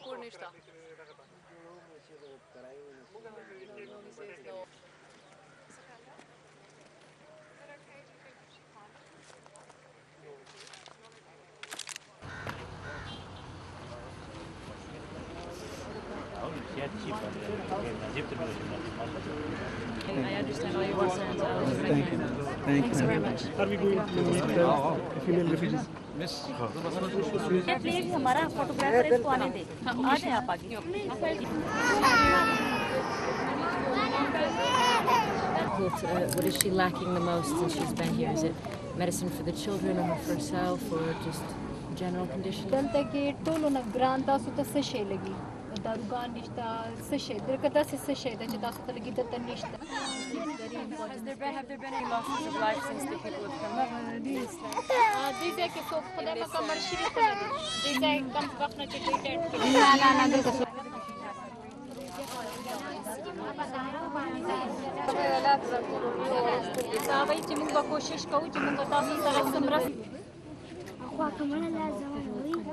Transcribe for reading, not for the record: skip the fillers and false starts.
کور نشته. I understand all your concerns. Thank you. Thanks very much. Are we going to meet the female refugees? Miss. Please, हमारा फोटोग्राफर इसको आने दे. आ जाए आप आगे. What is she lacking the most since she's been here? Is it medicine for the children or for herself or just general conditions? دلته کې ټولو نه ګران تاسو ته څه شی لګي داروګان نشته څه شی درکه داسې څه شی ده چې تاسو ته لګي دلته نشته Have there been any losses of life since the people have come up? دې ځای کې څوک خدای پاک مړ شوي خو نه دي دې ځای کم وخت نه چې دوی ټینټ کې نه دلته صاحبای چې موږ کوشش کوو چې موږ تاسو سره څومره خو کومه لازم وي